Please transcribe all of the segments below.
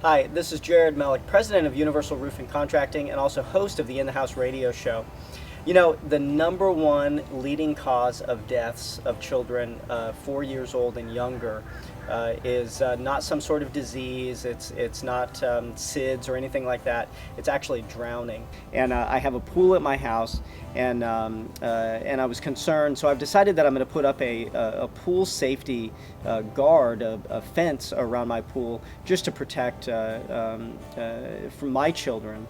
Hi, this is Jared Mellick, president of Universal Roofing Contracting and also host of the In the House radio show. You know, the number one leading cause of deaths of children 4 years old and younger is not some sort of disease. It's not SIDS or anything like that. It's actually drowning. And I have a pool at my house, and I was concerned, so I've decided that I'm going to put up a pool safety guard, a fence around my pool, just to protect from my children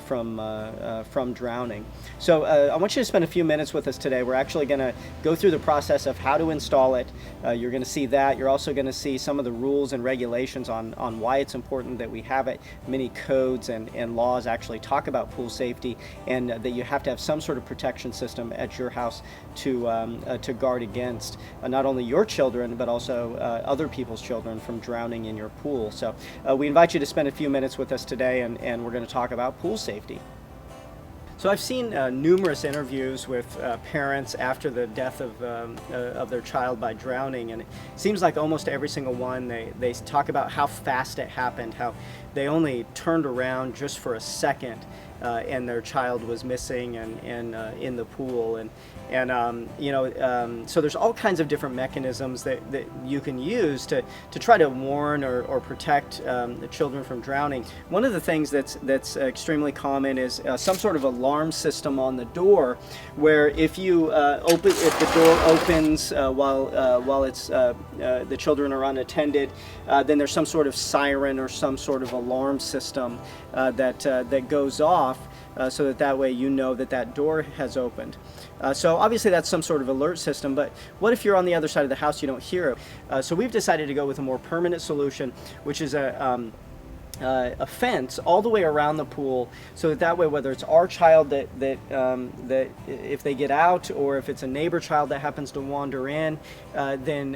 from drowning. So I want you to spend a few minutes with us today. We're actually going to go through the process of how to install it. You're going to see that. You're also going to see some of the rules and regulations on why it's important that we have it. Many codes and laws actually talk about pool safety, and that you have to have some sort of protection system at your house to guard against not only your children but also other people's children from drowning in your pool. So we invite you to spend a few minutes with us today, and we're going to talk about pool safety. So I've seen numerous interviews with parents after the death of their child by drowning, and it seems like almost every single one, they talk about how fast it happened, how they only turned around just for a second and their child was missing and in the pool, and so there's all kinds of different mechanisms that you can use to try to warn or protect the children from drowning. One of the things that's extremely common is some sort of alarm system on the door, where if the door opens while it's the children are unattended, then there's some sort of siren or some sort of alarm system that goes off. So that way you know that door has opened. So obviously that's some sort of alert system, but what if you're on the other side of the house, you don't hear it? So we've decided to go with a more permanent solution, which is a fence all the way around the pool, so that way whether it's our child that if they get out, or if it's a neighbor child that happens to wander in, then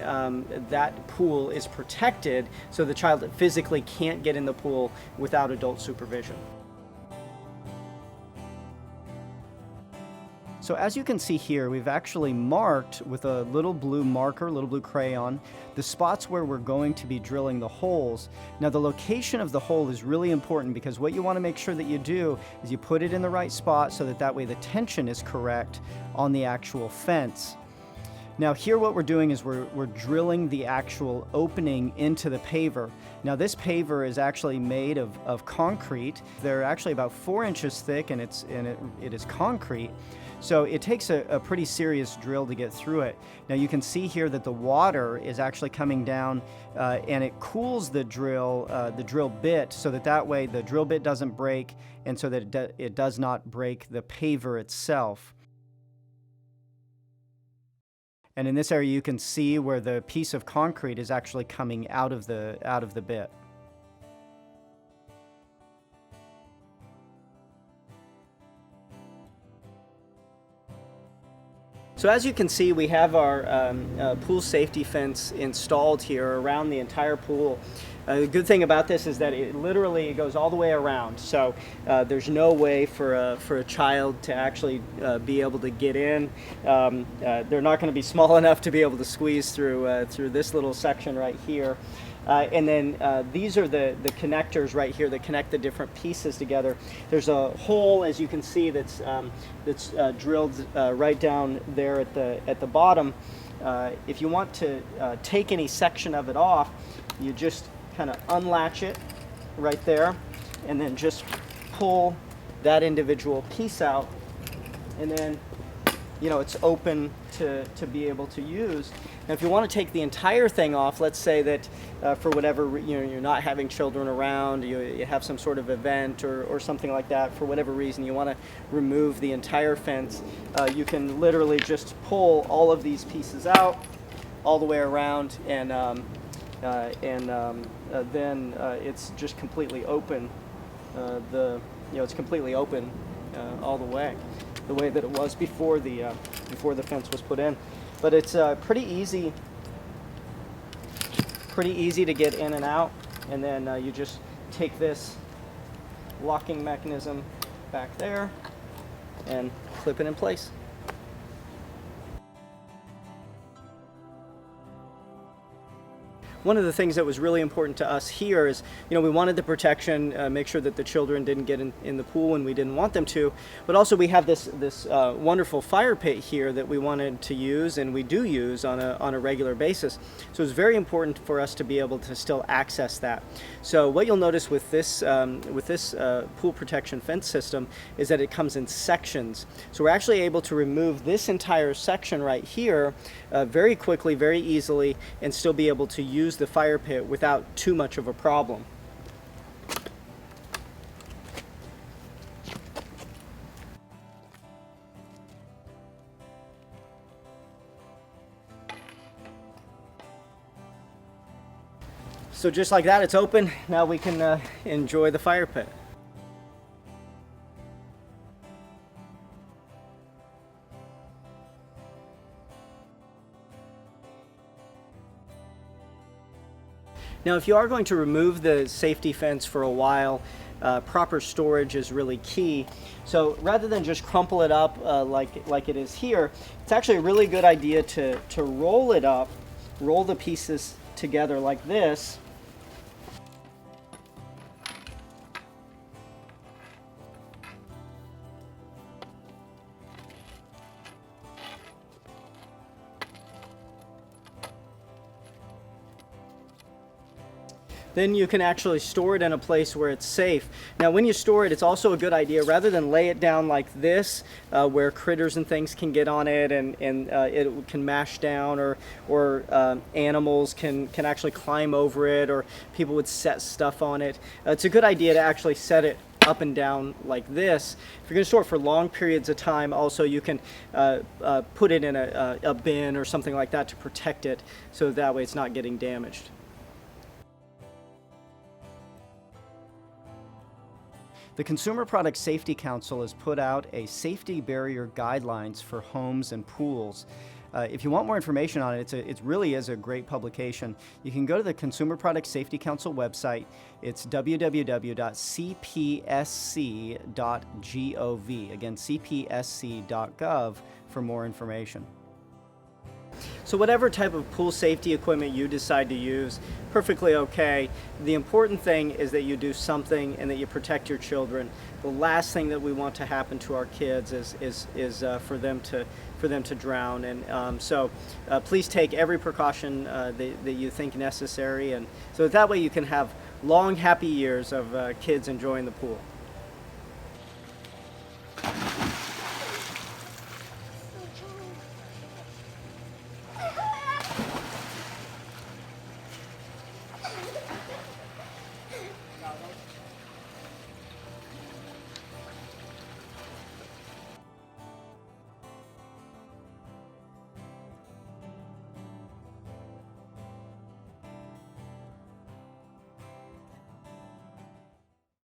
that pool is protected, so the child physically can't get in the pool without adult supervision. So as you can see here, we've actually marked with a little blue marker, little blue crayon, the spots where we're going to be drilling the holes. Now the location of the hole is really important, because what you want to make sure that you do is you put it in the right spot, so that way the tension is correct on the actual fence. Now here what we're doing is we're drilling the actual opening into the paver. Now this paver is actually made of concrete. They're actually about 4 inches thick, and it is concrete. So it takes a pretty serious drill to get through it. Now you can see here that the water is actually coming down and it cools the drill bit, so that way the drill bit doesn't break, and so that it does not break the paver itself. And in this area you can see where the piece of concrete is actually coming out of the bit. So as you can see, we have our pool safety fence installed here around the entire pool. The good thing about this is that it literally goes all the way around, so there's no way for a child to actually be able to get in. They're not going to be small enough to be able to squeeze through this little section right here. And then these are the connectors right here that connect the different pieces together. There's a hole, as you can see, that's drilled right down there at the bottom. If you want to take any section of it off, you just kind of unlatch it right there, and then just pull that individual piece out, and then it's open to be able to use. Now if you want to take the entire thing off, let's say that for whatever you're not having children around, you have some sort of event or something like that, for whatever reason you want to remove the entire fence, you can literally just pull all of these pieces out all the way around, and then it's just completely open. It's completely open all the way that it was before the fence was put in. But it's pretty easy to get in and out, and then you just take this locking mechanism back there and clip it in place. one of the things that was really important to us here is, we wanted the protection, make sure that the children didn't get in the pool when we didn't want them to, but also we have this wonderful fire pit here that we wanted to use, and we do use on a regular basis. So it's very important for us to be able to still access that. So what you'll notice with this pool protection fence system is that it comes in sections. So we're actually able to remove this entire section right here very quickly, very easily, and still be able to use the fire pit without too much of a problem. So just like that, it's open. Now we can enjoy the fire pit. Now, if you are going to remove the safety fence for a while, proper storage is really key. So rather than just crumple it up like it is here, it's actually a really good idea to roll it up, roll the pieces together like this. Then you can actually store it in a place where it's safe. Now when you store it, it's also a good idea, rather than lay it down like this, where critters and things can get on it and it can mash down, or animals can actually climb over it, or people would set stuff on it. It's a good idea to actually set it up and down like this. If you're going to store it for long periods of time, also you can put it in a bin or something like that to protect it, so that way it's not getting damaged. The Consumer Product Safety Council has put out a safety barrier guidelines for homes and pools. If you want more information on it, it really is a great publication. You can go to the Consumer Product Safety Council website. It's www.cpsc.gov. Again, cpsc.gov for more information. So whatever type of pool safety equipment you decide to use, perfectly okay. The important thing is that you do something and that you protect your children. The last thing that we want to happen to our kids is for them to drown. And so please take every precaution that you think necessary, and so that way you can have long, happy years of kids enjoying the pool.